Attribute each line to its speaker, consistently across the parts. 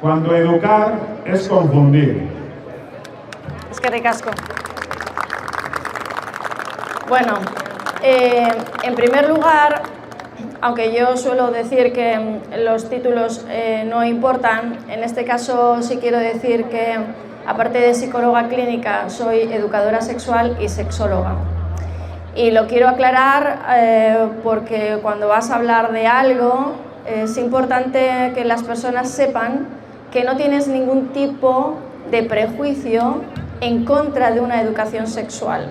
Speaker 1: cuando educar es confundir.
Speaker 2: Es que ricasco. Bueno, en primer lugar, aunque yo suelo decir que los títulos no importan, en este caso sí quiero decir que, aparte de psicóloga clínica, soy educadora sexual y sexóloga. Y lo quiero aclarar porque cuando vas a hablar de algo es importante que las personas sepan que no tienes ningún tipo de prejuicio en contra de una educación sexual.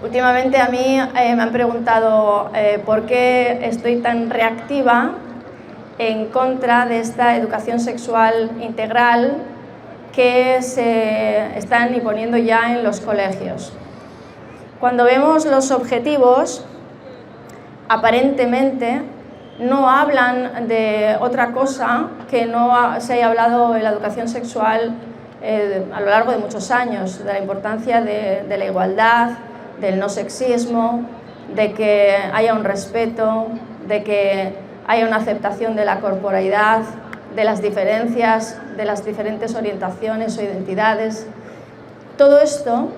Speaker 2: Últimamente a mí me han preguntado por qué estoy tan reactiva en contra de esta educación sexual integral que se están imponiendo ya en los colegios. Cuando vemos los objetivos, aparentemente no hablan de otra cosa que no se haya hablado en la educación sexual a lo largo de muchos años, de la importancia de la igualdad, del no sexismo, de que haya un respeto, de que haya una aceptación de la corporalidad, de las diferencias, de las diferentes orientaciones o identidades. Todo esto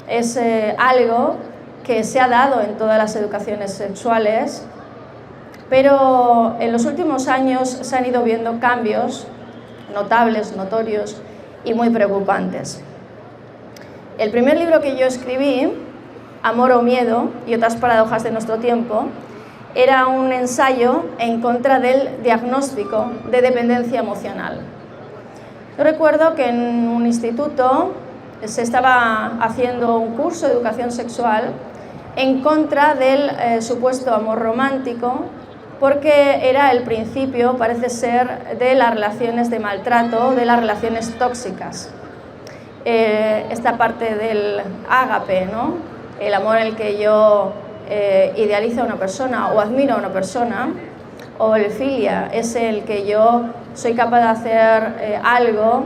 Speaker 2: es algo que se ha dado en todas las educaciones sexuales, pero en los últimos años se han ido viendo cambios notables, notorios y muy preocupantes. El primer libro que yo escribí, Amor o Miedo y otras paradojas de nuestro tiempo, era un ensayo en contra del diagnóstico de dependencia emocional. Yo recuerdo que en un instituto se estaba haciendo un curso de educación sexual en contra del supuesto amor romántico, porque era el principio, parece ser, de las relaciones de maltrato, de las relaciones tóxicas. Esta parte del ágape, ¿no? El amor en el que yo idealizo a una persona o admiro a una persona, o el filia, es el que yo soy capaz de hacer algo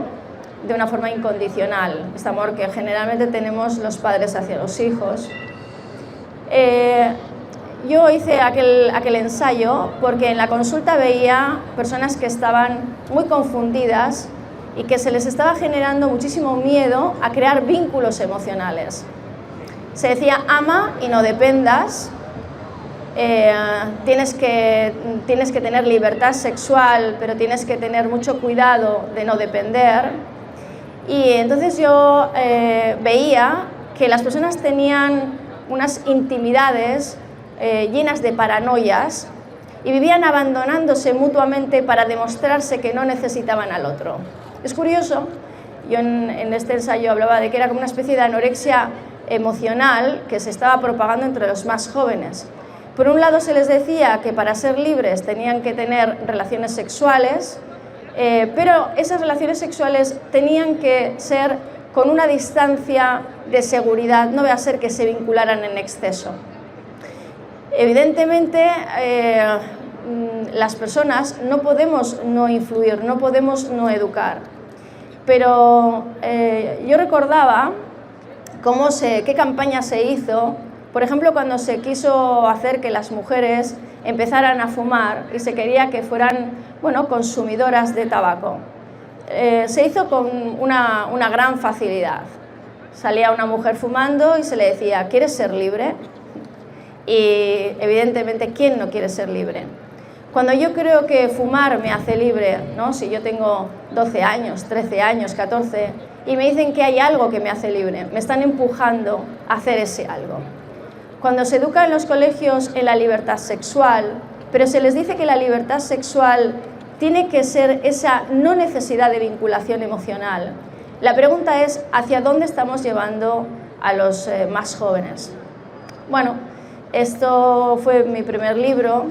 Speaker 2: de una forma incondicional, este amor que generalmente tenemos los padres hacia los hijos. Yo hice aquel ensayo porque en la consulta veía personas que estaban muy confundidas y que se les estaba generando muchísimo miedo a crear vínculos emocionales. Se decía, ama y no dependas, tienes que tener libertad sexual, pero tienes que tener mucho cuidado de no depender. Y entonces yo veía que las personas tenían unas intimidades llenas de paranoias y vivían abandonándose mutuamente para demostrarse que no necesitaban al otro. Es curioso, yo en este ensayo hablaba de que era como una especie de anorexia emocional que se estaba propagando entre los más jóvenes. Por un lado se les decía que para ser libres tenían que tener relaciones sexuales, pero esas relaciones sexuales tenían que ser con una distancia de seguridad, no va a ser que se vincularan en exceso. Evidentemente, las personas no podemos no influir, no podemos no educar, pero yo recordaba qué campaña se hizo, por ejemplo, cuando se quiso hacer que las mujeres empezaran a fumar y se quería que fueran, bueno, consumidoras de tabaco. Se hizo con una gran facilidad. Salía una mujer fumando y se le decía, ¿quieres ser libre? Y evidentemente, ¿quién no quiere ser libre? Cuando yo creo que fumar me hace libre, ¿no? Si yo tengo 12 años, 13 años, 14, y me dicen que hay algo que me hace libre, me están empujando a hacer ese algo. Cuando se educa en los colegios en la libertad sexual, pero se les dice que la libertad sexual tiene que ser esa no necesidad de vinculación emocional, la pregunta es, ¿hacia dónde estamos llevando a los más jóvenes? Bueno, esto fue mi primer libro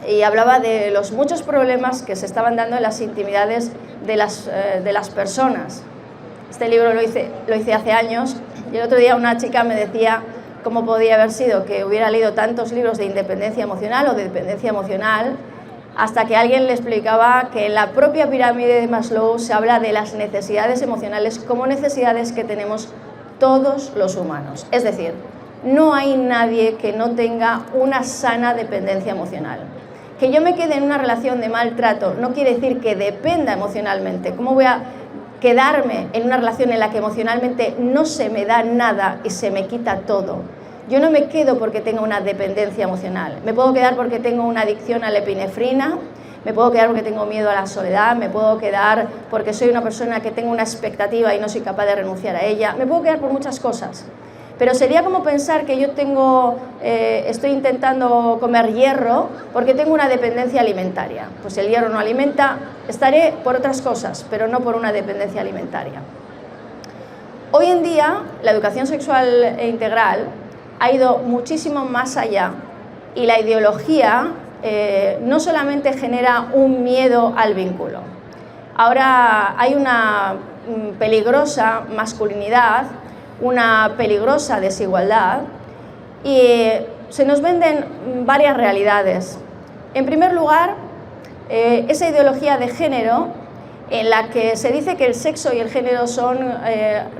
Speaker 2: y hablaba de los muchos problemas que se estaban dando en las intimidades de las personas. Este libro lo hice hace años y el otro día una chica me decía cómo podía haber sido que hubiera leído tantos libros de independencia emocional o de dependencia emocional, hasta que alguien le explicaba que en la propia pirámide de Maslow se habla de las necesidades emocionales como necesidades que tenemos todos los humanos. Es decir, no hay nadie que no tenga una sana dependencia emocional. Que yo me quede en una relación de maltrato no quiere decir que dependa emocionalmente. ¿Cómo voy a quedarme en una relación en la que emocionalmente no se me da nada y se me quita todo? Yo no me quedo porque tenga una dependencia emocional. Me puedo quedar porque tengo una adicción a la epinefrina, me puedo quedar porque tengo miedo a la soledad, me puedo quedar porque soy una persona que tengo una expectativa y no soy capaz de renunciar a ella, me puedo quedar por muchas cosas. Pero sería como pensar que yo estoy intentando comer hierro porque tengo una dependencia alimentaria. Pues si el hierro no alimenta, estaré por otras cosas, pero no por una dependencia alimentaria. Hoy en día, la educación sexual e integral ha ido muchísimo más allá y la ideología no solamente genera un miedo al vínculo. Ahora hay una peligrosa masculinidad, una peligrosa desigualdad y se nos venden varias realidades. En primer lugar, esa ideología de género en la que se dice que el sexo y el género son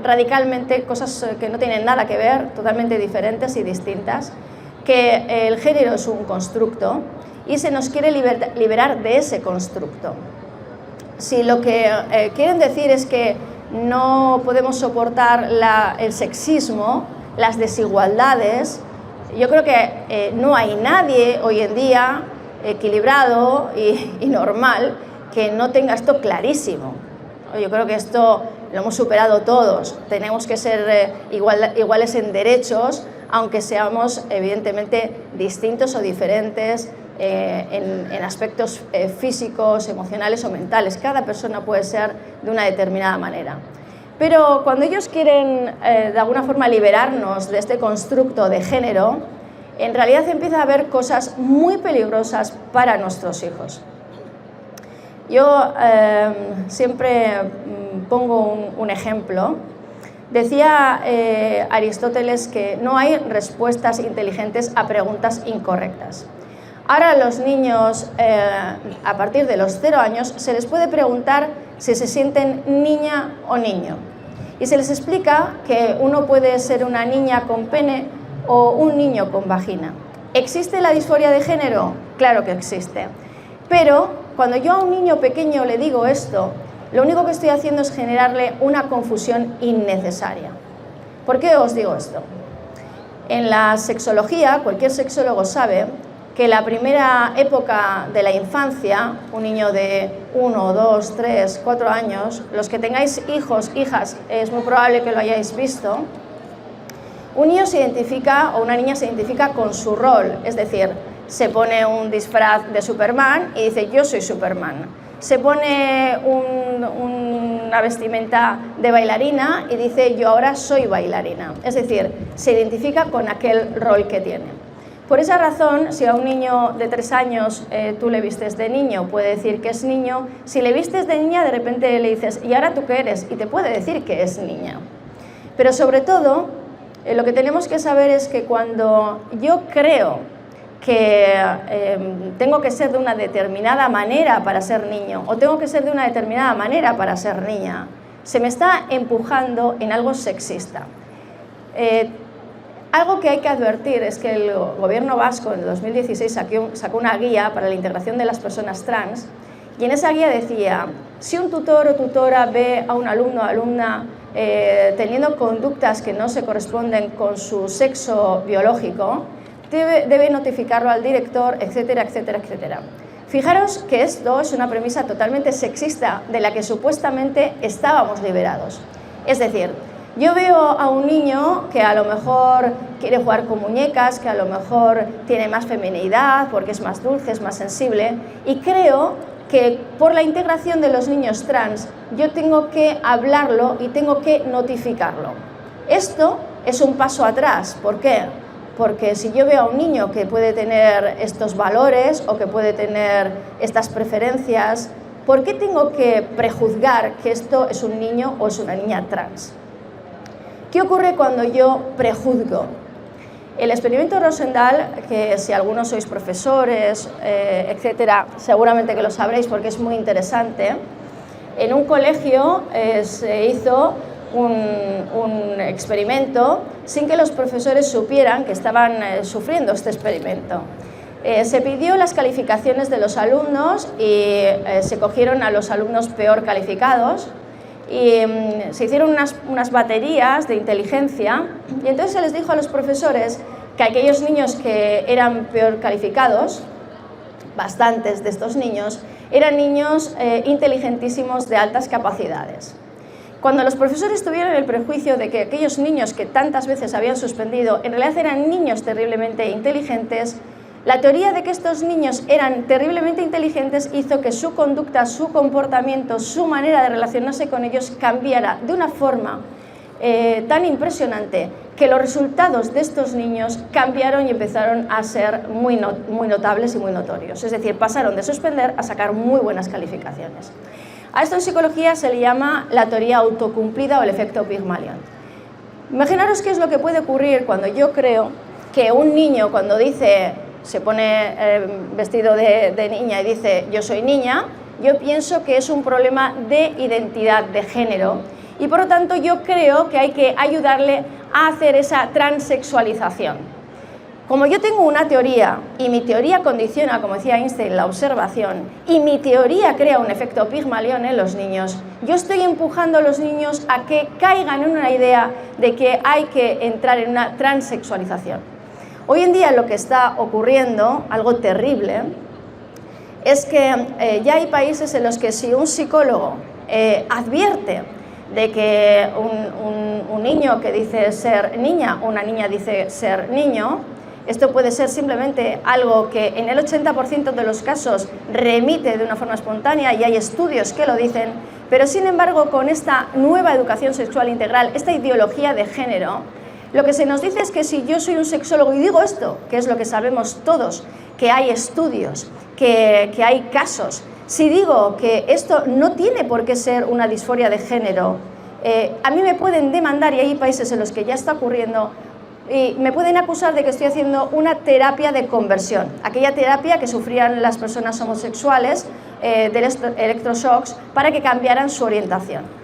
Speaker 2: radicalmente cosas que no tienen nada que ver, totalmente diferentes y distintas, que el género es un constructo y se nos quiere liberar de ese constructo. Si lo que quieren decir es que no podemos soportar el sexismo, las desigualdades, yo creo que no hay nadie hoy en día equilibrado y normal que no tenga esto clarísimo. Yo creo que esto lo hemos superado todos. Tenemos que ser iguales en derechos, aunque seamos evidentemente distintos o diferentes en aspectos físicos, emocionales o mentales. Cada persona puede ser de una determinada manera. Pero cuando ellos quieren de alguna forma liberarnos de este constructo de género, en realidad empieza a haber cosas muy peligrosas para nuestros hijos. Yo siempre pongo un ejemplo. Decía Aristóteles que no hay respuestas inteligentes a preguntas incorrectas. Ahora a los niños, a partir de los 0 años, se les puede preguntar si se sienten niña o niño. Y se les explica que uno puede ser una niña con pene o un niño con vagina. ¿Existe la disforia de género? Claro que existe. Pero cuando yo a un niño pequeño le digo esto, lo único que estoy haciendo es generarle una confusión innecesaria. ¿Por qué os digo esto? En la sexología, cualquier sexólogo sabe que la primera época de la infancia, un niño de 1, 2, 3, 4 años, los que tengáis hijos, hijas, es muy probable que lo hayáis visto, un niño se identifica o una niña se identifica con su rol, es decir, se pone un disfraz de Superman y dice yo soy Superman. Se pone una vestimenta de bailarina y dice yo ahora soy bailarina. Es decir, se identifica con aquel rol que tiene. Por esa razón, si a un niño de 3 años tú le vistes de niño, puede decir que es niño. Si le vistes de niña, de repente le dices ¿y ahora tú qué eres? Y te puede decir que es niña. Pero sobre todo, lo que tenemos que saber es que cuando yo creo que tengo que ser de una determinada manera para ser niño o tengo que ser de una determinada manera para ser niña, se me está empujando en algo sexista. Algo que hay que advertir es que el gobierno vasco en el 2016 sacó una guía para la integración de las personas trans y en esa guía decía, si un tutor o tutora ve a un alumno o alumna teniendo conductas que no se corresponden con su sexo biológico, debe notificarlo al director, etcétera, etcétera, etcétera. Fijaros que esto es una premisa totalmente sexista de la que supuestamente estábamos liberados. Es decir, yo veo a un niño que a lo mejor quiere jugar con muñecas, que a lo mejor tiene más feminidad porque es más dulce, es más sensible y creo que por la integración de los niños trans yo tengo que hablarlo y tengo que notificarlo. Esto es un paso atrás. ¿Por qué? Porque si yo veo a un niño que puede tener estos valores o que puede tener estas preferencias, ¿por qué tengo que prejuzgar que esto es un niño o es una niña trans? ¿Qué ocurre cuando yo prejuzgo? El experimento Rosendahl, que si algunos sois profesores, etcétera, seguramente que lo sabréis porque es muy interesante, en un colegio se hizo un experimento sin que los profesores supieran que estaban sufriendo este experimento. Se pidió las calificaciones de los alumnos y se cogieron a los alumnos peor calificados y se hicieron unas baterías de inteligencia y entonces se les dijo a los profesores que aquellos niños que eran peor calificados, bastantes de estos niños, eran niños inteligentísimos de altas capacidades. Cuando los profesores tuvieron el prejuicio de que aquellos niños que tantas veces habían suspendido en realidad eran niños terriblemente inteligentes, la teoría de que estos niños eran terriblemente inteligentes hizo que su conducta, su comportamiento, su manera de relacionarse con ellos cambiara de una forma tan impresionante que los resultados de estos niños cambiaron y empezaron a ser muy notables y muy notorios. Es decir, pasaron de suspender a sacar muy buenas calificaciones. A esto en psicología se le llama la teoría autocumplida o el efecto Pygmalion. Imaginaros qué es lo que puede ocurrir cuando yo creo que un niño cuando dice, se pone vestido de niña y dice yo soy niña, yo pienso que es un problema de identidad de género y por lo tanto yo creo que hay que ayudarle a hacer esa transexualización. Como yo tengo una teoría y mi teoría condiciona, como decía Einstein, la observación y mi teoría crea un efecto Pygmalion en los niños, yo estoy empujando a los niños a que caigan en una idea de que hay que entrar en una transexualización. Hoy en día lo que está ocurriendo, algo terrible, es que ya hay países en los que si un psicólogo advierte de que un niño que dice ser niña o una niña dice ser niño, esto puede ser simplemente algo que en el 80% de los casos remite de una forma espontánea y hay estudios que lo dicen, pero sin embargo con esta nueva educación sexual integral, esta ideología de género, lo que se nos dice es que si yo soy un sexólogo y digo esto, que es lo que sabemos todos, que hay estudios, que hay casos, si digo que esto no tiene por qué ser una disforia de género, a mí me pueden demandar, y hay países en los que ya está ocurriendo, y me pueden acusar de que estoy haciendo una terapia de conversión, aquella terapia que sufrían las personas homosexuales de electroshocks para que cambiaran su orientación.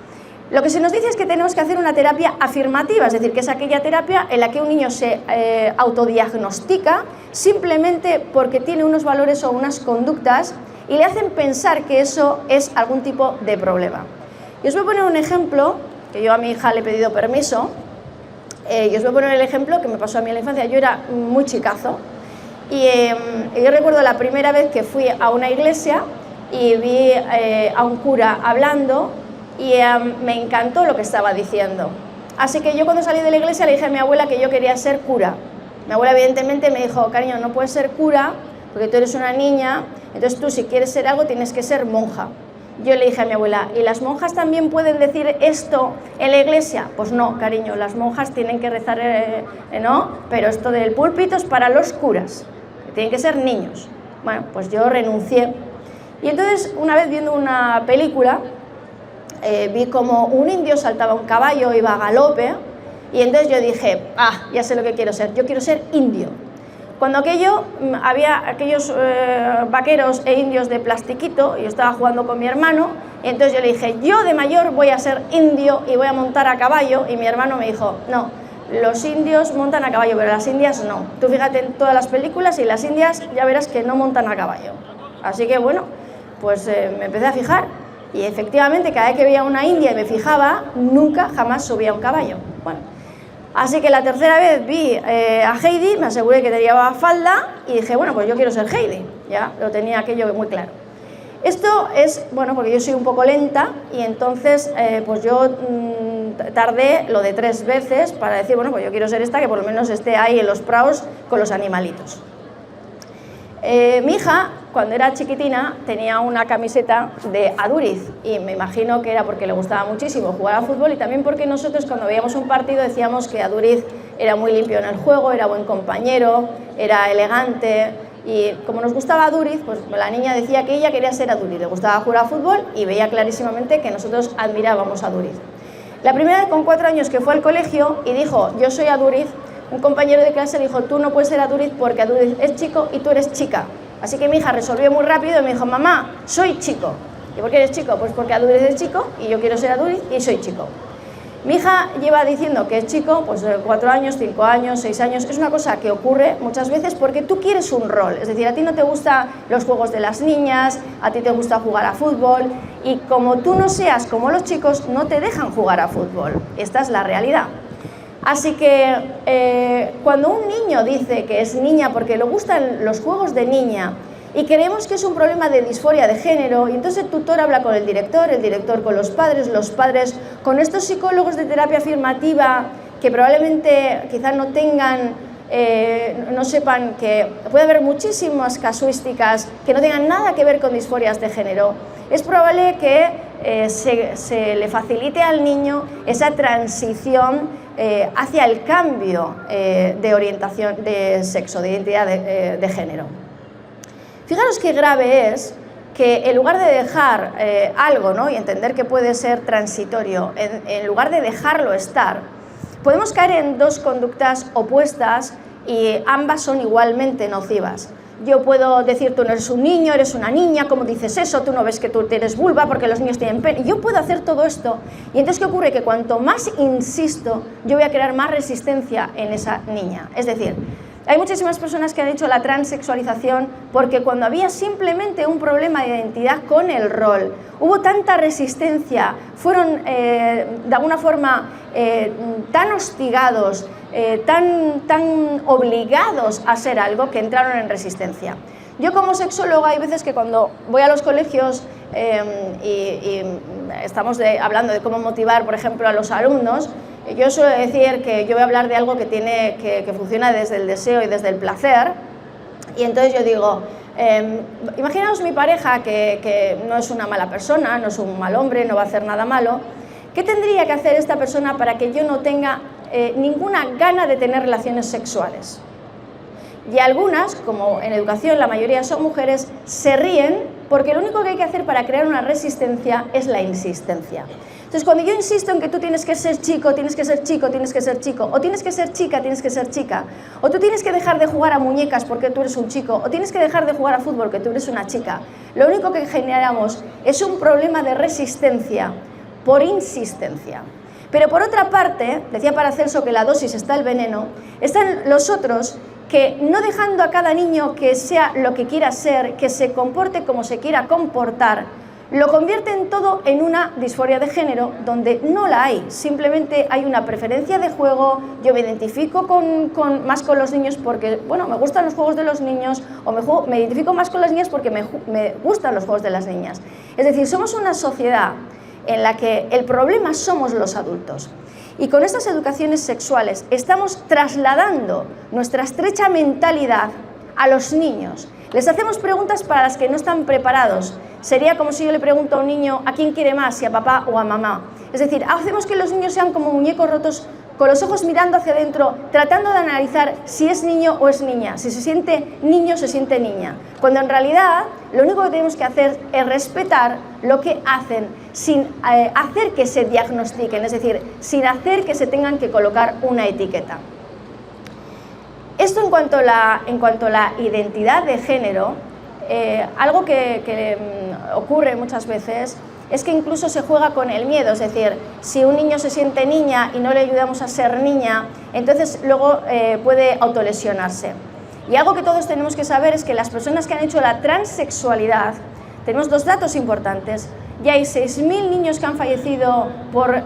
Speaker 2: Lo que se nos dice es que tenemos que hacer una terapia afirmativa, es decir, que es aquella terapia en la que un niño se autodiagnostica simplemente porque tiene unos valores o unas conductas y le hacen pensar que eso es algún tipo de problema. Y os voy a poner un ejemplo, que yo a mi hija le he pedido permiso, y os voy a poner el ejemplo que me pasó a mí en la infancia. Yo era muy chicazo y yo recuerdo la primera vez que fui a una iglesia y vi a un cura hablando y me encantó lo que estaba diciendo. Así que yo cuando salí de la iglesia le dije a mi abuela que yo quería ser cura. Mi abuela evidentemente me dijo, cariño, no puedes ser cura porque tú eres una niña, entonces tú si quieres ser algo tienes que ser monja. Yo le dije a mi abuela, ¿y las monjas también pueden decir esto en la iglesia? Pues no, cariño, las monjas tienen que rezar, no, pero esto del púlpito es para los curas, que tienen que ser niños. Bueno, pues yo renuncié. Y entonces, una vez viendo una película, vi como un indio saltaba un caballo, iba a galope, y entonces yo dije, ya sé lo que quiero ser, yo quiero ser indio. Cuando había aquellos vaqueros e indios de plastiquito, y yo estaba jugando con mi hermano, y entonces yo le dije, yo de mayor voy a ser indio y voy a montar a caballo, y mi hermano me dijo, no, los indios montan a caballo, pero las indias no. Tú fíjate en todas las películas y las indias ya verás que no montan a caballo. Así que bueno, pues me empecé a fijar, y efectivamente cada vez que veía una india y me fijaba, nunca jamás subía a un caballo. Bueno, así que la tercera vez vi a Heidi, me aseguré que te llevaba falda y dije, bueno, pues yo quiero ser Heidi, ya lo tenía aquello muy claro. Esto es, bueno, porque yo soy un poco lenta y entonces pues yo tardé lo de 3 veces para decir, bueno, pues yo quiero ser esta que por lo menos esté ahí en los prados con los animalitos. Mi hija, cuando era chiquitina, tenía una camiseta de Aduriz y me imagino que era porque le gustaba muchísimo jugar al fútbol y también porque nosotros cuando veíamos un partido decíamos que Aduriz era muy limpio en el juego, era buen compañero, era elegante y como nos gustaba Aduriz, pues la niña decía que ella quería ser Aduriz, le gustaba jugar al fútbol y veía clarísimamente que nosotros admirábamos a Aduriz. La primera vez con 4 años que fue al colegio y dijo, yo soy Aduriz, un compañero de clase le dijo, tú no puedes ser Aduriz porque Aduriz es chico y tú eres chica. Así que mi hija resolvió muy rápido y me dijo, mamá, soy chico. ¿Y por qué eres chico? Pues porque Aduriz es chico y yo quiero ser Aduriz y soy chico. Mi hija lleva diciendo que es chico, pues 4 años, 5 años, 6 años. Es una cosa que ocurre muchas veces porque tú quieres un rol. Es decir, a ti no te gustan los juegos de las niñas, a ti te gusta jugar a fútbol y como tú no seas como los chicos, no te dejan jugar a fútbol. Esta es la realidad. Así que cuando un niño dice que es niña porque le gustan los juegos de niña y creemos que es un problema de disforia de género, y entonces el tutor habla con el director con los padres con estos psicólogos de terapia afirmativa que probablemente quizás no tengan, no sepan que puede haber muchísimas casuísticas que no tengan nada que ver con disforias de género, es probable que se le facilite al niño esa transición hacia el cambio de orientación de sexo, de identidad de género. Fijaros qué grave es que en lugar de dejar algo, ¿no?, y entender que puede ser transitorio, en lugar de dejarlo estar, podemos caer en dos conductas opuestas y ambas son igualmente nocivas. Yo puedo decir, tú no eres un niño, eres una niña, ¿cómo dices eso? Tú no ves que tú tienes vulva porque los niños tienen pene. Yo puedo hacer todo esto y entonces ¿qué ocurre? Que cuanto más insisto, yo voy a crear más resistencia en esa niña. Es decir, hay muchísimas personas que han hecho la transexualización porque cuando había simplemente un problema de identidad con el rol, hubo tanta resistencia, fueron de alguna forma tan hostigados, tan obligados a ser algo que entraron en resistencia. Yo como sexóloga hay veces que cuando voy a los colegios y estamos hablando de cómo motivar, por ejemplo, a los alumnos, yo suelo decir que yo voy a hablar de algo que funciona desde el deseo y desde el placer, y entonces yo digo, imaginaos mi pareja que no es una mala persona, no es un mal hombre, no va a hacer nada malo. ¿Qué tendría que hacer esta persona para que yo no tenga ninguna gana de tener relaciones sexuales? Y algunas, como en educación la mayoría son mujeres, se ríen porque lo único que hay que hacer para crear una resistencia es la insistencia. Entonces, cuando yo insisto en que tú tienes que ser chico, tienes que ser chico, tienes que ser chico, o tienes que ser chica, tienes que ser chica, o tú tienes que dejar de jugar a muñecas porque tú eres un chico, o tienes que dejar de jugar a fútbol porque tú eres una chica, lo único que generamos es un problema de resistencia por insistencia. Pero por otra parte, decía Paracelso que la dosis está el veneno, están los otros que no dejando a cada niño que sea lo que quiera ser, que se comporte como se quiera comportar, lo convierten todo en una disforia de género donde no la hay, simplemente hay una preferencia de juego, yo me identifico más con los niños porque, bueno, me gustan los juegos de los niños, o me identifico más con las niñas porque me gustan los juegos de las niñas. Es decir, somos una sociedad en la que el problema somos los adultos. Y con estas educaciones sexuales estamos trasladando nuestra estrecha mentalidad a los niños. Les hacemos preguntas para las que no están preparados. Sería como si yo le pregunto a un niño a quién quiere más, si a papá o a mamá. Es decir, hacemos que los niños sean como muñecos rotos, con los ojos mirando hacia adentro, tratando de analizar si es niño o es niña, si se siente niño o se siente niña. Cuando en realidad lo único que tenemos que hacer es respetar lo que hacen sin hacer que se diagnostiquen, es decir, sin hacer que se tengan que colocar una etiqueta. Esto en cuanto a la identidad de género, algo que ocurre muchas veces es que incluso se juega con el miedo, es decir, si un niño se siente niña y no le ayudamos a ser niña, entonces luego puede autolesionarse. Y algo que todos tenemos que saber es que las personas que han hecho la transexualidad, tenemos dos datos importantes. Ya hay 6.000 niños que han fallecido por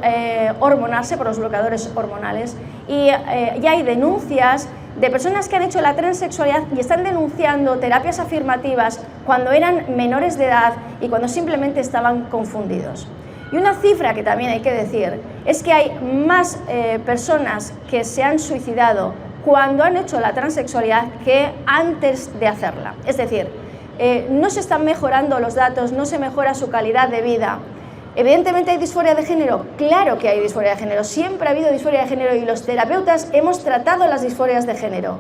Speaker 2: hormonarse, por los bloqueadores hormonales, y ya hay denuncias de personas que han hecho la transexualidad y están denunciando terapias afirmativas cuando eran menores de edad y cuando simplemente estaban confundidos. Y una cifra que también hay que decir es que hay más personas que se han suicidado cuando han hecho la transexualidad que antes de hacerla. Es decir, no se están mejorando los datos, no se mejora su calidad de vida. Evidentemente hay disforia de género, claro que hay disforia de género, siempre ha habido disforia de género y los terapeutas hemos tratado las disforias de género,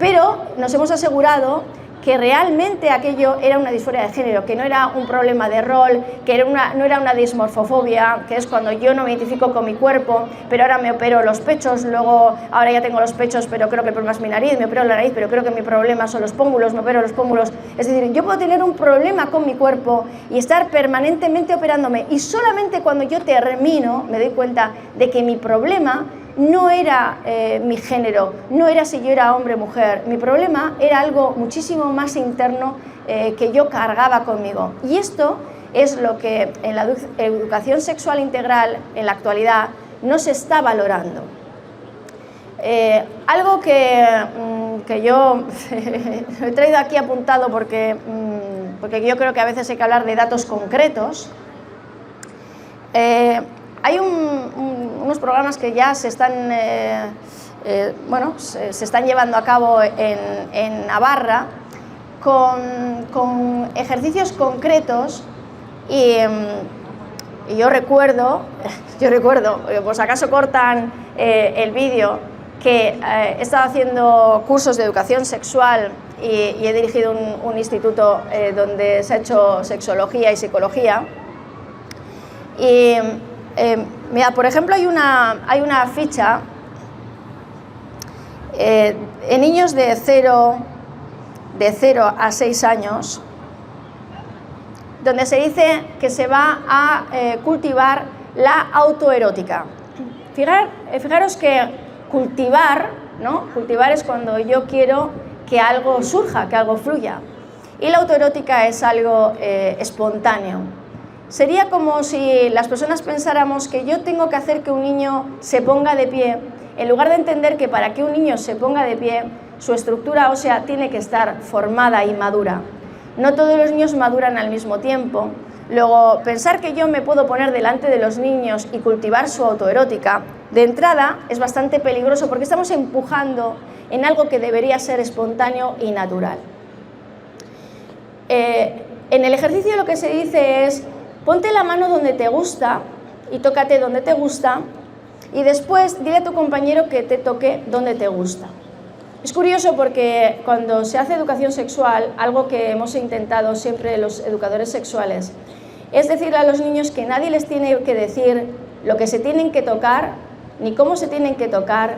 Speaker 2: pero nos hemos asegurado que realmente aquello era una disforia de género, que no era un problema de rol, que no era una dismorfofobia, que es cuando yo no me identifico con mi cuerpo, pero ahora me opero los pechos, luego ahora ya tengo los pechos, pero creo que el problema es mi nariz, me opero la nariz, pero creo que mi problema son los pómulos, me opero los pómulos. Es decir, yo puedo tener un problema con mi cuerpo y estar permanentemente operándome, y solamente cuando yo termino me doy cuenta de que mi problema no era mi género, no era si yo era hombre o mujer, mi problema era algo muchísimo más interno que yo cargaba conmigo. Y esto es lo que en la educación sexual integral en la actualidad no se está valorando. Algo que yo he traído aquí apuntado porque yo creo que a veces hay que hablar de datos concretos. Hay unos programas que ya se están, se están llevando a cabo en Navarra con ejercicios concretos y yo recuerdo, por si acaso cortan el vídeo, que he estado haciendo cursos de educación sexual y he dirigido un instituto donde se ha hecho sexología y psicología. Y mira, por ejemplo, hay una ficha en niños de 0 a 6 años, donde se dice que se va a cultivar la autoerótica. Fijaros que cultivar, ¿no? Cultivar es cuando yo quiero que algo surja, que algo fluya. Y la autoerótica es algo espontáneo. Sería como si las personas pensáramos que yo tengo que hacer que un niño se ponga de pie, en lugar de entender que para que un niño se ponga de pie, su estructura ósea tiene que estar formada y madura. No todos los niños maduran al mismo tiempo. Luego, pensar que yo me puedo poner delante de los niños y cultivar su autoerótica, de entrada es bastante peligroso porque estamos empujando en algo que debería ser espontáneo y natural. En el ejercicio lo que se dice es: ponte la mano donde te gusta y tócate donde te gusta, y después dile a tu compañero que te toque donde te gusta. Es curioso porque cuando se hace educación sexual, algo que hemos intentado siempre los educadores sexuales, es decirle a los niños que nadie les tiene que decir lo que se tienen que tocar, ni cómo se tienen que tocar,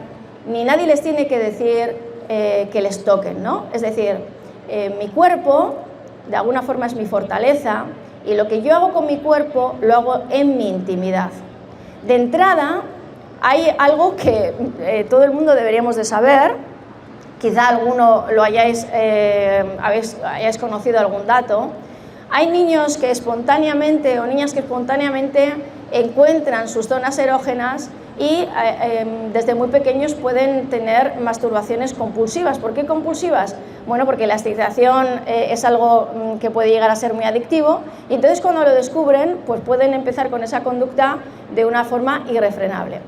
Speaker 2: ni nadie les tiene que decir que les toquen, ¿no? Es decir, mi cuerpo de alguna forma es mi fortaleza, y lo que yo hago con mi cuerpo lo hago en mi intimidad. De entrada, hay algo que todo el mundo deberíamos de saber, quizá alguno lo hayáis conocido algún dato. Hay niños que espontáneamente o niñas que espontáneamente encuentran sus zonas erógenas y desde muy pequeños pueden tener masturbaciones compulsivas. ¿Por qué compulsivas? Bueno, porque la excitación es algo que puede llegar a ser muy adictivo, y entonces cuando lo descubren, pues pueden empezar con esa conducta de una forma irrefrenable.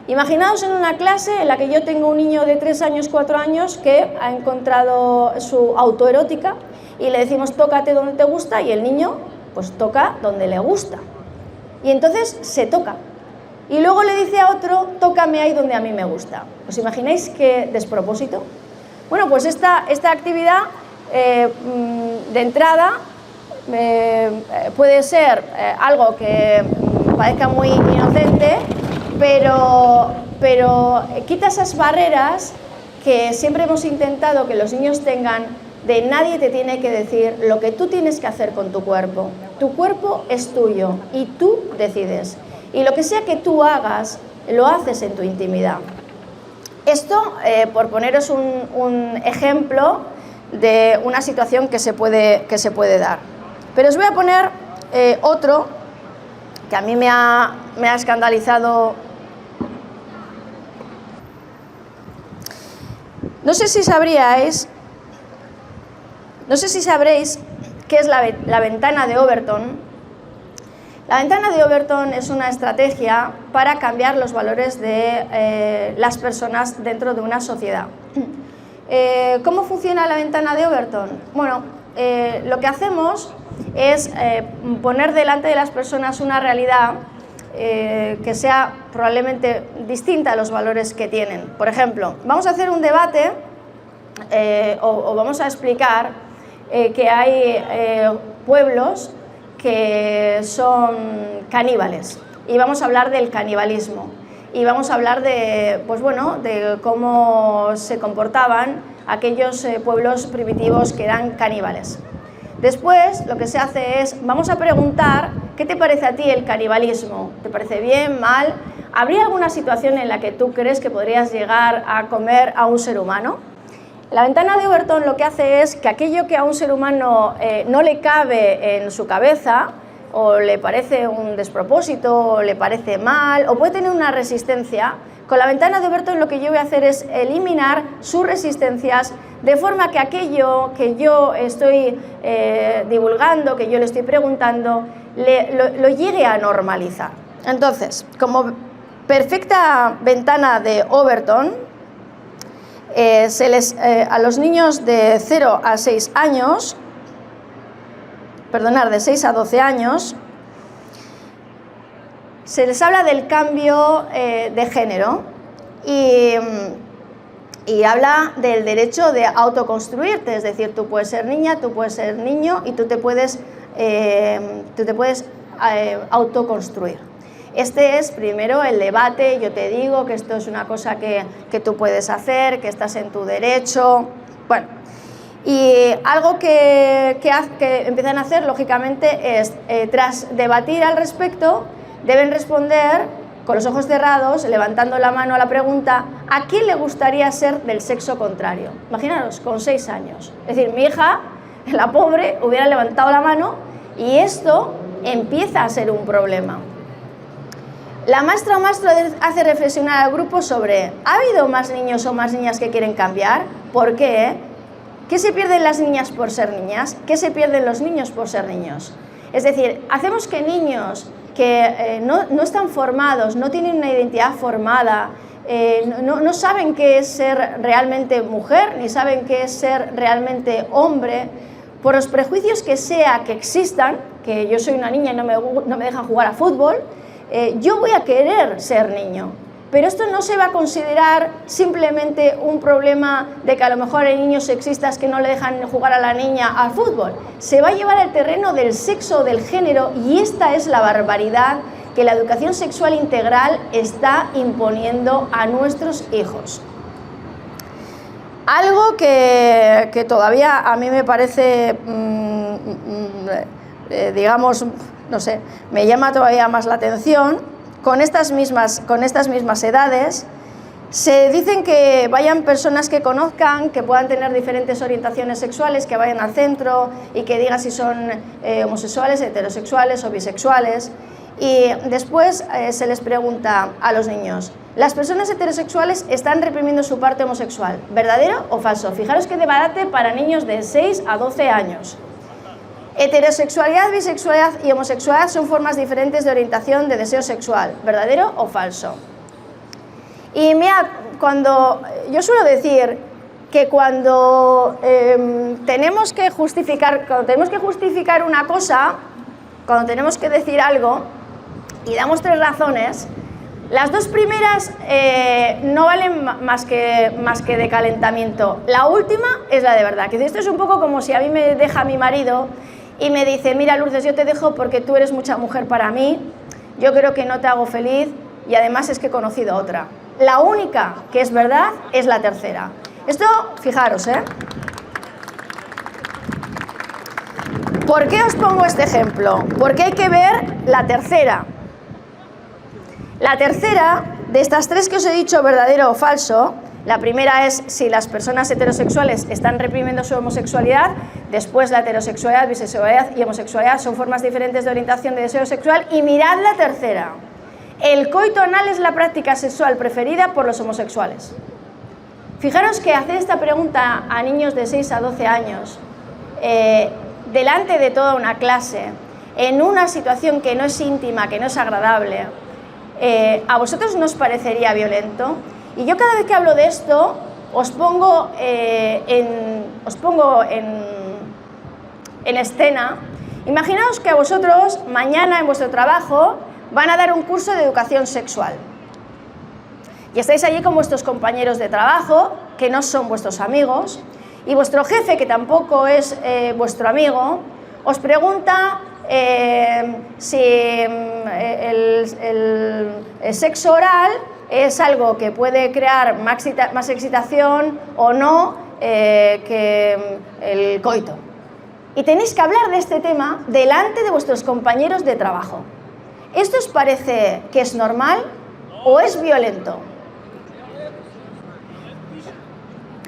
Speaker 2: Imaginaos en una clase en la que yo tengo un niño de 3 años, 4 años que ha encontrado su autoerótica y le decimos tócate donde te gusta, y el niño pues toca donde le gusta. Y entonces se toca. Y luego le dice a otro, tócame ahí donde a mí me gusta. ¿Os imagináis qué despropósito? Bueno, pues esta actividad de entrada puede ser algo que parezca muy inocente, pero quita esas barreras que siempre hemos intentado que los niños tengan, de nadie te tiene que decir lo que tú tienes que hacer con tu cuerpo. Tu cuerpo es tuyo y tú decides. Y lo que sea que tú hagas, lo haces en tu intimidad. Esto, por poneros un ejemplo de una situación que se puede dar. Pero os voy a poner otro que a mí me ha escandalizado. No sé si sabréis qué es la ventana de Overton. La ventana de Overton es una estrategia para cambiar los valores de las personas dentro de una sociedad. ¿Cómo funciona la ventana de Overton? Bueno, lo que hacemos es poner delante de las personas una realidad que sea probablemente distinta a los valores que tienen. Por ejemplo, vamos a hacer un debate o vamos a explicar que hay pueblos que son caníbales, y vamos a hablar del canibalismo, y vamos a hablar de, pues bueno, de cómo se comportaban aquellos pueblos primitivos que eran caníbales. Después, lo que se hace es, vamos a preguntar, ¿qué te parece a ti el canibalismo? ¿Te parece bien, mal? ¿Habría alguna situación en la que tú crees que podrías llegar a comer a un ser humano? La ventana de Overton lo que hace es que aquello que a un ser humano no le cabe en su cabeza, o le parece un despropósito, o le parece mal, o puede tener una resistencia, con la ventana de Overton lo que yo voy a hacer es eliminar sus resistencias, de forma que aquello que yo estoy divulgando, que yo le estoy preguntando, lo llegue a normalizar. Entonces, como perfecta ventana de Overton, a los niños de 0 a 6 años, de 6 a 12 años, se les habla del cambio de género y habla del derecho de autoconstruirte, es decir, tú puedes ser niña, tú puedes ser niño y tú te puedes autoconstruir. Este es primero el debate, yo te digo que esto es una cosa que tú puedes hacer, que estás en tu derecho, bueno. Y algo que empiezan a hacer, lógicamente, es, tras debatir al respecto, deben responder con los ojos cerrados, levantando la mano a la pregunta, ¿a quién le gustaría ser del sexo contrario? Imaginaros, con 6 años. Es decir, mi hija, la pobre, hubiera levantado la mano y esto empieza a ser un problema. La maestra o maestro hace reflexionar al grupo sobre, ¿ha habido más niños o más niñas que quieren cambiar? ¿Por qué? ¿Qué se pierden las niñas por ser niñas? ¿Qué se pierden los niños por ser niños? Es decir, hacemos que niños que no están formados, no tienen una identidad formada, no saben qué es ser realmente mujer, ni saben qué es ser realmente hombre, por los prejuicios que sea que existan, que yo soy una niña y no me dejan jugar a fútbol, yo voy a querer ser niño. Pero esto no se va a considerar simplemente un problema de que a lo mejor hay niños sexistas que no le dejan jugar a la niña al fútbol. Se va a llevar al terreno del sexo o del género, y esta es la barbaridad que la educación sexual integral está imponiendo a nuestros hijos. Algo que todavía a mí me parece, digamos, no sé, me llama todavía más la atención. Con estas mismas edades, se dicen que vayan personas que conozcan, que puedan tener diferentes orientaciones sexuales, que vayan al centro y que digan si son homosexuales, heterosexuales o bisexuales. Y después se les pregunta a los niños, ¿las personas heterosexuales están reprimiendo su parte homosexual? ¿Verdadero o falso? Fijaros qué debate para niños de 6 a 12 años. Heterosexualidad, bisexualidad y homosexualidad son formas diferentes de orientación de deseo sexual, ¿verdadero o falso? Y mira, yo suelo decir que cuando tenemos que justificar una cosa, cuando tenemos que decir algo y damos 3 razones, las 2 primeras no valen más que de calentamiento. La última es la de verdad. Que esto es un poco como si a mí me deja mi marido y me dice, mira Lourdes, yo te dejo porque tú eres mucha mujer para mí, yo creo que no te hago feliz y además es que he conocido otra. La única que es verdad es la tercera. Esto, fijaros, ¿Por qué os pongo este ejemplo? Porque hay que ver la tercera. La tercera, de estas 3 que os he dicho, verdadero o falso, la primera es si las personas heterosexuales están reprimiendo su homosexualidad, después la heterosexualidad, bisexualidad y homosexualidad son formas diferentes de orientación de deseo sexual, y mirad la tercera. El coito anal es la práctica sexual preferida por los homosexuales. Fijaros que hacer esta pregunta a niños de 6 a 12 años, delante de toda una clase, en una situación que no es íntima, que no es agradable, ¿a vosotros no os parecería violento? Y yo cada vez que hablo de esto os pongo en escena. Imaginaos que a vosotros mañana en vuestro trabajo van a dar un curso de educación sexual y estáis allí con vuestros compañeros de trabajo, que no son vuestros amigos, y vuestro jefe, que tampoco es vuestro amigo, os pregunta si el sexo oral es algo que puede crear más excitación o no que el coito. Y tenéis que hablar de este tema delante de vuestros compañeros de trabajo. ¿Esto os parece que es normal o es violento?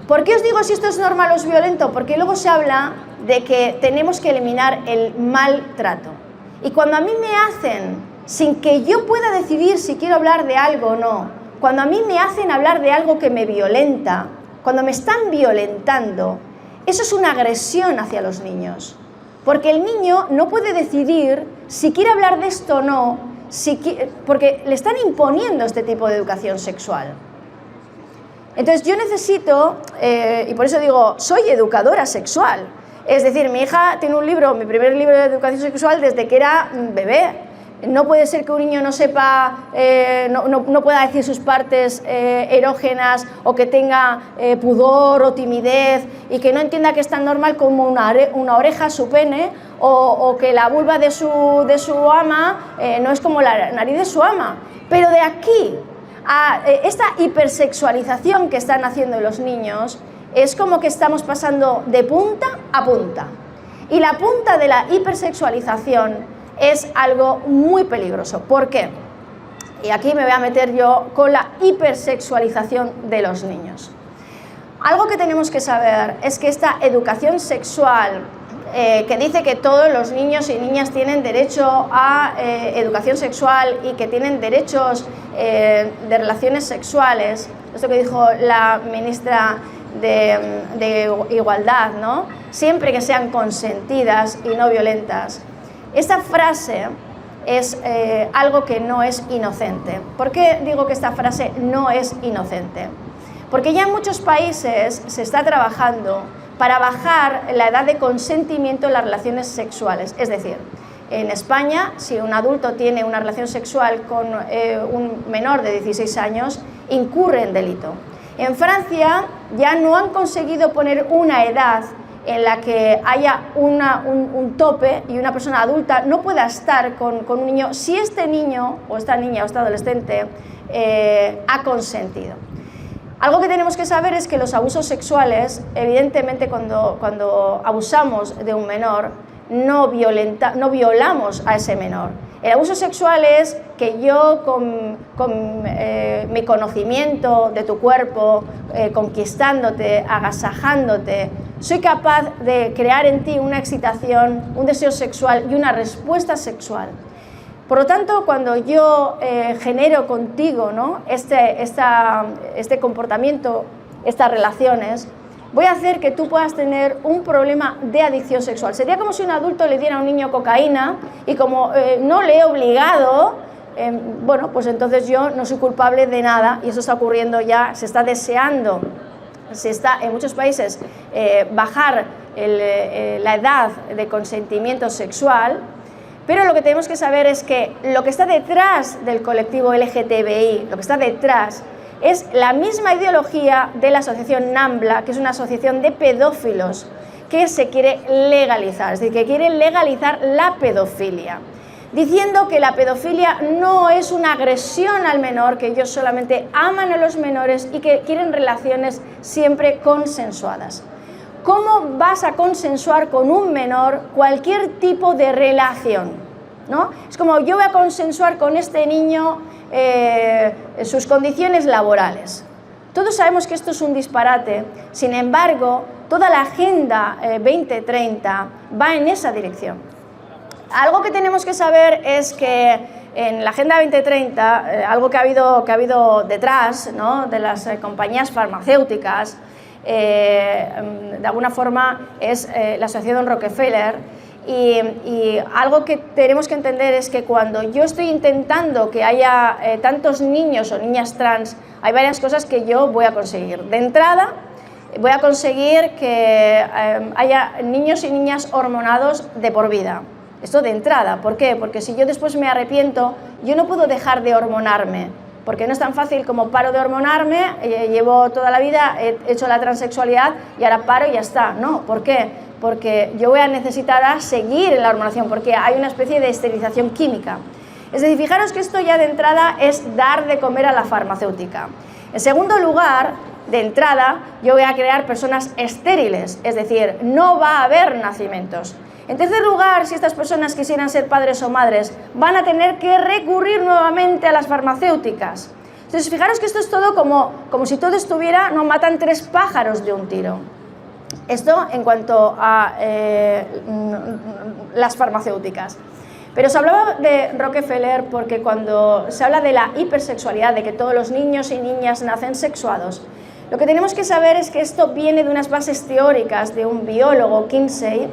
Speaker 2: ¿Por qué os digo si esto es normal o es violento? Porque luego se habla de que tenemos que eliminar el maltrato. Y cuando a mí me hacen, sin que yo pueda decidir si quiero hablar de algo o no, cuando a mí me hacen hablar de algo que me violenta, cuando me están violentando, eso es una agresión hacia los niños. Porque el niño no puede decidir si quiere hablar de esto o no, porque le están imponiendo este tipo de educación sexual. Entonces yo necesito, y por eso digo, soy educadora sexual. Es decir, mi hija tiene un libro, mi primer libro de educación sexual desde que era bebé. No puede ser que un niño no sepa, no pueda decir sus partes erógenas o que tenga pudor o timidez y que no entienda que es tan normal como una oreja, su pene, o que la vulva de su ama no es como la nariz de su ama. Pero de aquí a esta hipersexualización que están haciendo los niños, es como que estamos pasando de punta a punta. Y la punta de la hipersexualización es algo muy peligroso. ¿Por qué? Y aquí me voy a meter yo con la hipersexualización de los niños. Algo que tenemos que saber es que esta educación sexual, que dice que todos los niños y niñas tienen derecho a educación sexual y que tienen derechos de relaciones sexuales, esto que dijo la ministra de Igualdad, ¿no? Siempre que sean consentidas y no violentas. Esta frase es algo que no es inocente. ¿Por qué digo que esta frase no es inocente? Porque ya en muchos países se está trabajando para bajar la edad de consentimiento en las relaciones sexuales. Es decir, en España, si un adulto tiene una relación sexual con un menor de 16 años, incurre en delito. En Francia ya no han conseguido poner una edad en la que haya un tope y una persona adulta no pueda estar con un niño si este niño o esta niña o este adolescente ha consentido. Algo que tenemos que saber es que los abusos sexuales, evidentemente cuando abusamos de un menor, no violamos a ese menor. El abuso sexual es que yo con mi conocimiento de tu cuerpo, conquistándote, agasajándote, soy capaz de crear en ti una excitación, un deseo sexual y una respuesta sexual. Por lo tanto, cuando yo genero contigo, ¿no?, este comportamiento, estas relaciones, voy a hacer que tú puedas tener un problema de adicción sexual. Sería como si un adulto le diera a un niño cocaína y como no le he obligado, bueno, pues entonces yo no soy culpable de nada y eso está ocurriendo ya, se está deseando, en muchos países bajar la edad de consentimiento sexual. Pero lo que tenemos que saber es que lo que está detrás del colectivo LGTBI, lo que está detrás, es la misma ideología de la asociación NAMBLA, que es una asociación de pedófilos que se quiere legalizar, es decir, que quiere legalizar la pedofilia, diciendo que la pedofilia no es una agresión al menor, que ellos solamente aman a los menores y que quieren relaciones siempre consensuadas. ¿Cómo vas a consensuar con un menor cualquier tipo de relación? ¿No? Es como yo voy a consensuar con este niño sus condiciones laborales. Todos sabemos que esto es un disparate, sin embargo, toda la Agenda 2030 va en esa dirección. Algo que tenemos que saber es que en la Agenda 2030, algo que ha habido detrás, ¿no?, de las compañías farmacéuticas, de alguna forma es la asociación Rockefeller, y algo que tenemos que entender es que cuando yo estoy intentando que haya tantos niños o niñas trans, hay varias cosas que yo voy a conseguir. De entrada, voy a conseguir que haya niños y niñas hormonados de por vida. Esto de entrada. ¿Por qué? Porque si yo después me arrepiento, yo no puedo dejar de hormonarme. porque no es tan fácil como paro de hormonarme, llevo toda la vida, he hecho la transexualidad y ahora paro y ya está. No, ¿por qué? Porque yo voy a necesitar seguir en la hormonación, porque hay una especie de esterilización química. Es decir, fijaros que esto ya de entrada es dar de comer a la farmacéutica. En segundo lugar, de entrada, yo voy a crear personas estériles, es decir, no va a haber nacimientos. En tercer lugar, si estas personas quisieran ser padres o madres, van a tener que recurrir nuevamente a las farmacéuticas. Entonces, fijaros que esto es todo como si todo estuviera, no matan 3 pájaros de un tiro. Esto en cuanto a las farmacéuticas. Pero se hablaba de Rockefeller porque cuando se habla de la hipersexualidad, de que todos los niños y niñas nacen sexuados, lo que tenemos que saber es que esto viene de unas bases teóricas de un biólogo, Kinsey.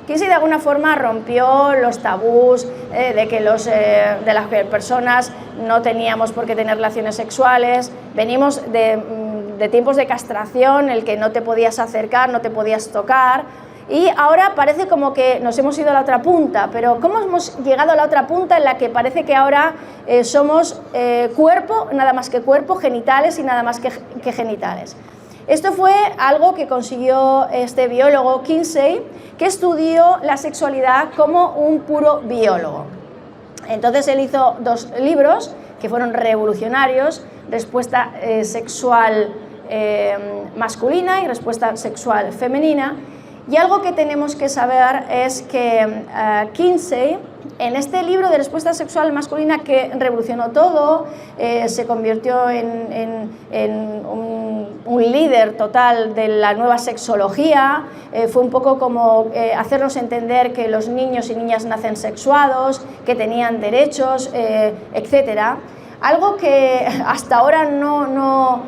Speaker 2: Kinsey de alguna forma rompió los tabús de que de las personas no teníamos por qué tener relaciones sexuales. Venimos de tiempos de castración, el que no te podías acercar, no te podías tocar. Y ahora parece como que nos hemos ido a la otra punta, pero ¿cómo hemos llegado a la otra punta en la que parece que ahora somos cuerpo, nada más que cuerpo, genitales y nada más que genitales? Esto fue algo que consiguió este biólogo Kinsey, que estudió la sexualidad como un puro biólogo. Entonces él hizo 2 libros que fueron revolucionarios, respuesta sexual masculina y respuesta sexual femenina. Y algo que tenemos que saber es que Kinsey, en este libro de respuesta sexual masculina que revolucionó todo, se convirtió en un líder total de la nueva sexología, fue un poco como hacernos entender que los niños y niñas nacen sexuados, que tenían derechos, etc. Algo que hasta ahora no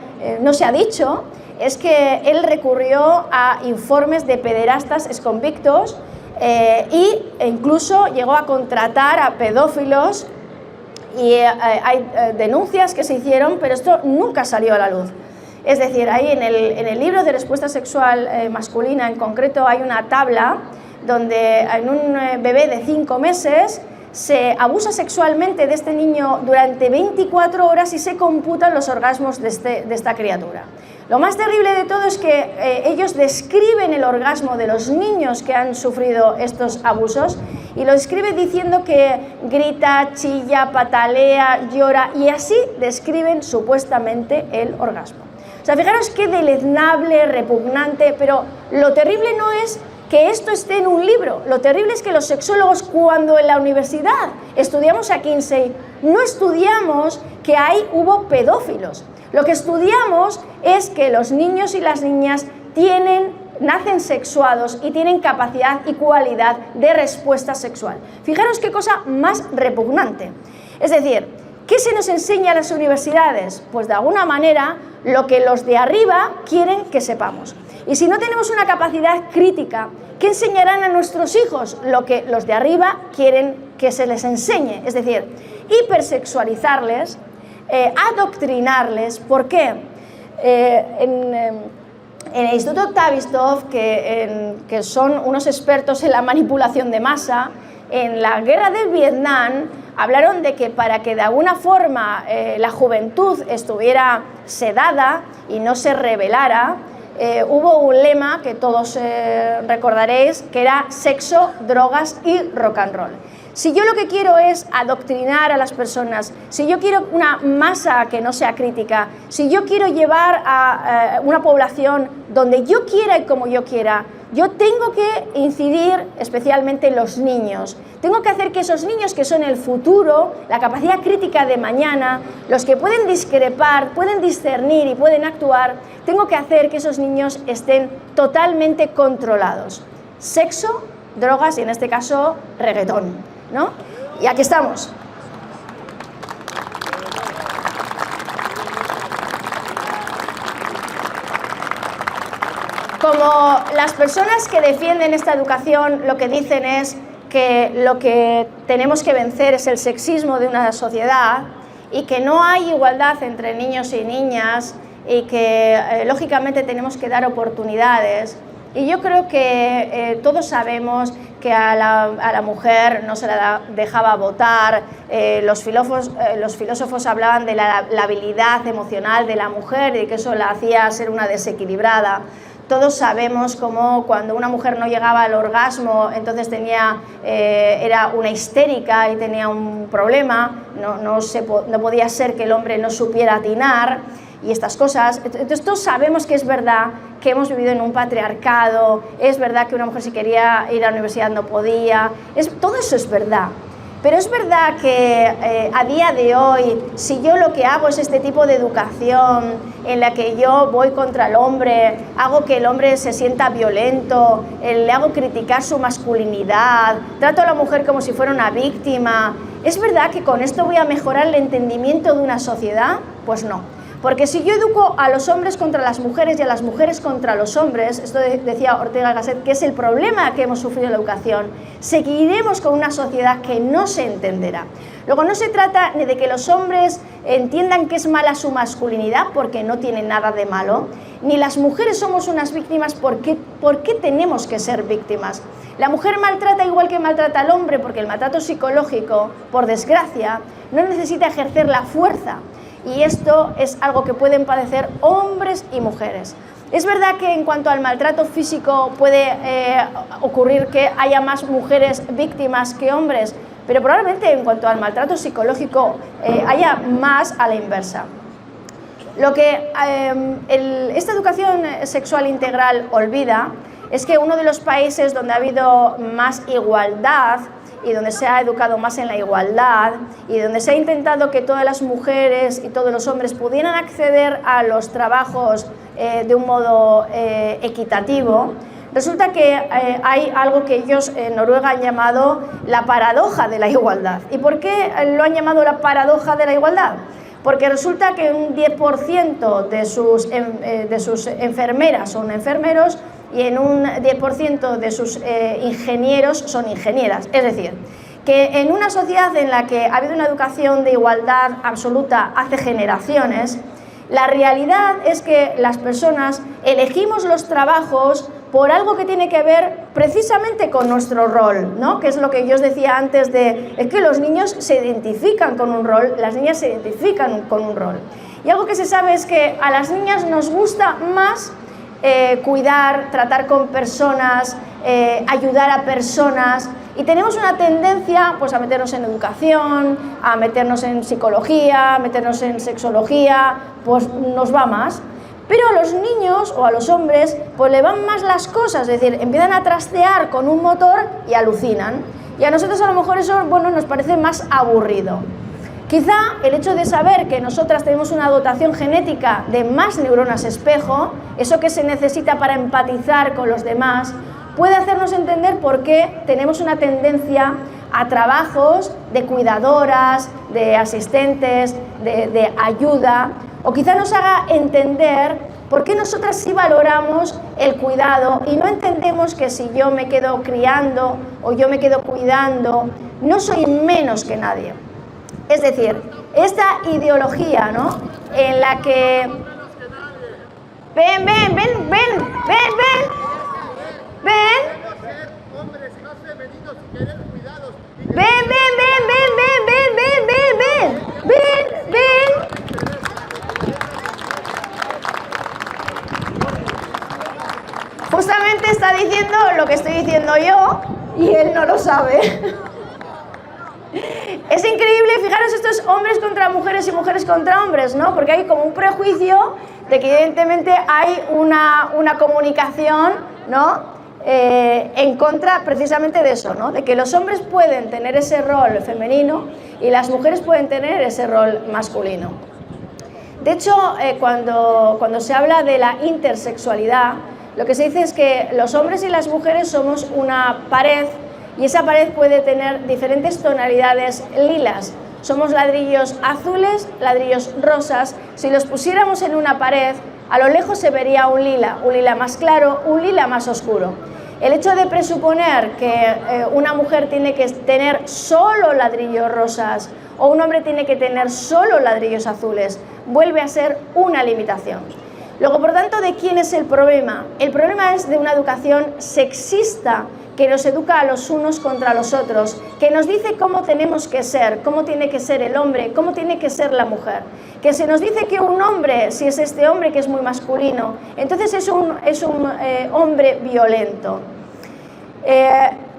Speaker 2: se ha dicho, es que él recurrió a informes de pederastas exconvictos e incluso llegó a contratar a pedófilos y hay denuncias que se hicieron, pero esto nunca salió a la luz. Es decir, ahí en el libro de respuesta sexual masculina en concreto hay una tabla donde en un bebé de 5 meses se abusa sexualmente de este niño durante 24 horas y se computan los orgasmos de esta criatura. Lo más terrible de todo es que ellos describen el orgasmo de los niños que han sufrido estos abusos y lo describen diciendo que grita, chilla, patalea, llora y así describen supuestamente el orgasmo. O sea, fijaros qué deleznable, repugnante, pero lo terrible no es que esto esté en un libro. Lo terrible es que los sexólogos, cuando en la universidad estudiamos a Kinsey, no estudiamos que ahí hubo pedófilos. Lo que estudiamos es que los niños y las niñas nacen sexuados y tienen capacidad y cualidad de respuesta sexual. Fijaros qué cosa más repugnante. Es decir, ¿qué se nos enseña en las universidades? Pues de alguna manera lo que los de arriba quieren que sepamos. Y si no tenemos una capacidad crítica, ¿qué enseñarán a nuestros hijos? Lo que los de arriba quieren que se les enseñe. Es decir, hipersexualizarles, adoctrinarles. ¿Por qué? En el Instituto Tavistock, que son unos expertos en la manipulación de masa, en la guerra del Vietnam hablaron de que para que de alguna forma la juventud estuviera sedada y no se rebelara, hubo un lema que todos recordaréis, que era sexo, drogas y rock and roll. Si yo lo que quiero es adoctrinar a las personas, si yo quiero una masa que no sea crítica, si yo quiero llevar a una población donde yo quiera y como yo quiera, yo tengo que incidir especialmente en los niños. Tengo que hacer que esos niños que son el futuro, la capacidad crítica de mañana, los que pueden discrepar, pueden discernir y pueden actuar, tengo que hacer que esos niños estén totalmente controlados. Sexo, drogas y en este caso reggaetón, ¿no? Y aquí estamos. Como las personas que defienden esta educación lo que dicen es que lo que tenemos que vencer es el sexismo de una sociedad y que no hay igualdad entre niños y niñas y que lógicamente tenemos que dar oportunidades Y yo creo que todos sabemos que a la mujer no se la dejaba votar, los filósofos hablaban de la habilidad emocional de la mujer y que eso la hacía ser una desequilibrada. Todos sabemos cómo cuando una mujer no llegaba al orgasmo, entonces era una histérica y tenía un problema, no podía ser que el hombre no supiera atinar y estas cosas. Entonces todos sabemos que es verdad que hemos vivido en un patriarcado, es verdad que una mujer si quería ir a la universidad no podía, todo eso es verdad. Pero es verdad que a día de hoy, si yo lo que hago es este tipo de educación en la que yo voy contra el hombre, hago que el hombre se sienta violento, le hago criticar su masculinidad, trato a la mujer como si fuera una víctima, ¿es verdad que con esto voy a mejorar el entendimiento de una sociedad? Pues no. Porque si yo educo a los hombres contra las mujeres y a las mujeres contra los hombres, esto decía Ortega y Gasset, que es el problema que hemos sufrido en la educación, seguiremos con una sociedad que no se entenderá. Luego no se trata ni de que los hombres entiendan que es mala su masculinidad, porque no tiene nada de malo, ni las mujeres somos unas víctimas, ¿por qué tenemos que ser víctimas? La mujer maltrata igual que maltrata al hombre, porque el maltrato psicológico, por desgracia, no necesita ejercer la fuerza. Y esto es algo que pueden padecer hombres y mujeres. Es verdad que en cuanto al maltrato físico puede ocurrir que haya más mujeres víctimas que hombres, pero probablemente en cuanto al maltrato psicológico haya más a la inversa. Lo que esta educación sexual integral olvida es que uno de los países donde ha habido más igualdad y donde se ha educado más en la igualdad y donde se ha intentado que todas las mujeres y todos los hombres pudieran acceder a los trabajos de un modo equitativo, resulta que hay algo que ellos en Noruega han llamado la paradoja de la igualdad. ¿Y por qué lo han llamado la paradoja de la igualdad? Porque resulta que un 10% de sus enfermeras son enfermeros y en un 10% de sus ingenieros son ingenieras. Es decir, que en una sociedad en la que ha habido una educación de igualdad absoluta hace generaciones, la realidad es que las personas elegimos los trabajos por algo que tiene que ver precisamente con nuestro rol, ¿no? Que es lo que yo os decía antes es que los niños se identifican con un rol, las niñas se identifican con un rol. Y algo que se sabe es que a las niñas nos gusta más cuidar, tratar con personas, ayudar a personas, y tenemos una tendencia pues, a meternos en educación, a meternos en psicología, a meternos en sexología, pues nos va más. Pero a los niños o a los hombres pues le van más las cosas, es decir, empiezan a trastear con un motor y alucinan. Y a nosotros a lo mejor eso nos parece más aburrido. Quizá el hecho de saber que nosotras tenemos una dotación genética de más neuronas espejo, eso que se necesita para empatizar con los demás, puede hacernos entender por qué tenemos una tendencia a trabajos de cuidadoras, de asistentes, de ayuda, o quizá nos haga entender por qué nosotras sí valoramos el cuidado y no entendemos que si yo me quedo criando o yo me quedo cuidando, no soy menos que nadie. Es decir, esta ideología, ¿no?, en la que... Ven. Justamente está diciendo lo que estoy diciendo yo y él no lo sabe. Es increíble, fijaros, esto es hombres contra mujeres y mujeres contra hombres, ¿no? Porque hay como un prejuicio de que evidentemente hay una comunicación, ¿no?, en contra precisamente de eso, ¿no?, de que los hombres pueden tener ese rol femenino y las mujeres pueden tener ese rol masculino. De hecho, cuando se habla de la intersexualidad, lo que se dice es que los hombres y las mujeres somos una pared y esa pared puede tener diferentes tonalidades lilas. Somos ladrillos azules, ladrillos rosas. Si los pusiéramos en una pared, a lo lejos se vería un lila más claro, un lila más oscuro. El hecho de presuponer que una mujer tiene que tener solo ladrillos rosas o un hombre tiene que tener solo ladrillos azules vuelve a ser una limitación. Luego, por tanto, ¿de quién es el problema? El problema es de una educación sexista que nos educa a los unos contra los otros, que nos dice cómo tenemos que ser, cómo tiene que ser el hombre, cómo tiene que ser la mujer. Que se nos dice que un hombre, si es este hombre que es muy masculino, entonces es un hombre violento.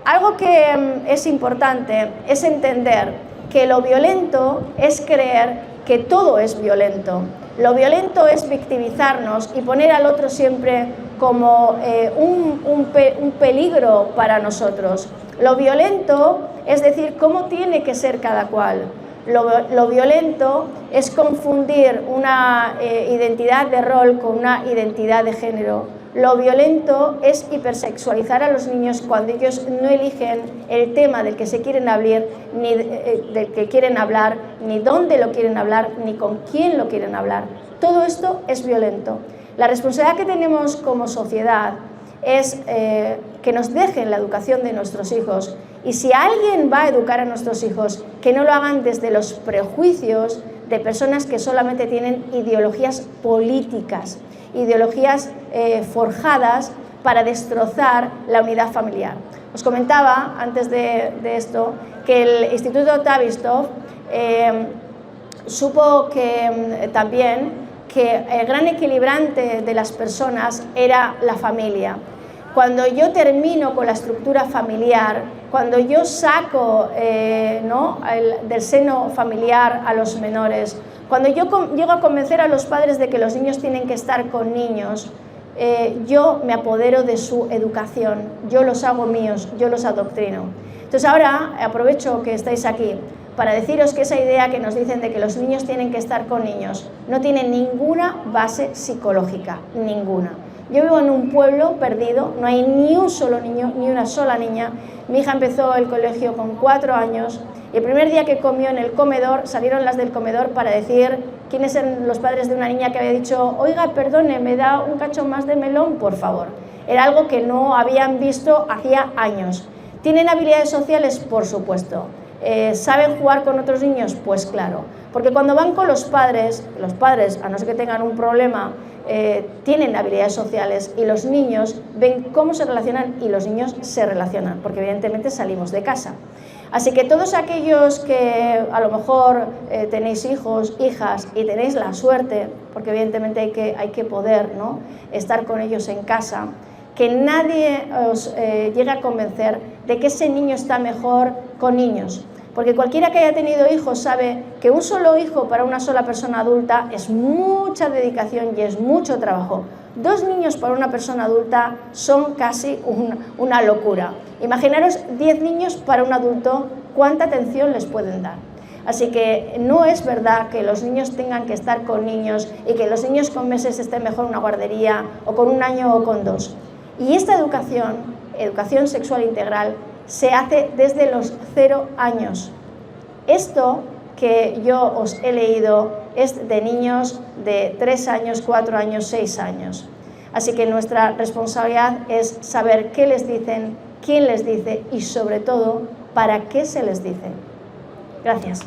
Speaker 2: Algo que es importante es entender que lo violento es creer que todo es violento. Lo violento es victimizarnos y poner al otro siempre como un peligro para nosotros. Lo violento es decir cómo tiene que ser cada cual. Lo violento es confundir una identidad de rol con una identidad de género. Lo violento es hipersexualizar a los niños cuando ellos no eligen el tema del que se quieren hablar, ni del que quieren hablar, ni dónde lo quieren hablar, ni con quién lo quieren hablar. Todo esto es violento. La responsabilidad que tenemos como sociedad es que nos dejen la educación de nuestros hijos, y si alguien va a educar a nuestros hijos, que no lo hagan desde los prejuicios de personas que solamente tienen ideologías políticas, ideologías forjadas para destrozar la unidad familiar. Os comentaba antes de esto que el Instituto Tavistock supo que también que el gran equilibrante de las personas era la familia. Cuando yo termino con la estructura familiar, cuando yo saco del seno familiar a los menores, cuando yo llego a convencer a los padres de que los niños tienen que estar con niños, yo me apodero de su educación, yo los hago míos, yo los adoctrino. Entonces ahora aprovecho que estáis aquí para deciros que esa idea que nos dicen de que los niños tienen que estar con niños no tiene ninguna base psicológica, ninguna. Yo vivo en un pueblo perdido, no hay ni un solo niño, ni una sola niña. Mi hija empezó el colegio con 4 años y el primer día que comió en el comedor, salieron las del comedor para decir quiénes eran los padres de una niña que había dicho: oiga, perdone, ¿me da un cacho más de melón, por favor? Era algo que no habían visto hacía años. ¿Tienen habilidades sociales? Por supuesto. ¿Saben jugar con otros niños? Pues claro, porque cuando van con los padres, a no ser que tengan un problema, tienen habilidades sociales, y los niños ven cómo se relacionan y los niños se relacionan, porque evidentemente salimos de casa. Así que todos aquellos que a lo mejor tenéis hijos, hijas y tenéis la suerte, porque evidentemente hay que poder, ¿no?, estar con ellos en casa, que nadie os llegue a convencer de que ese niño está mejor con niños. Porque cualquiera que haya tenido hijos sabe que un solo hijo para una sola persona adulta es mucha dedicación y es mucho trabajo. 2 niños para una persona adulta son casi una locura. Imaginaros 10 niños para un adulto, cuánta atención les pueden dar. Así que no es verdad que los niños tengan que estar con niños y que los niños con meses estén mejor en una guardería, o con 1 año o con 2. Y esta educación sexual integral, se hace desde los 0 años. Esto que yo os he leído es de niños de 3 años, 4 años, 6 años. Así que nuestra responsabilidad es saber qué les dicen, quién les dice y sobre todo, para qué se les dice. Gracias.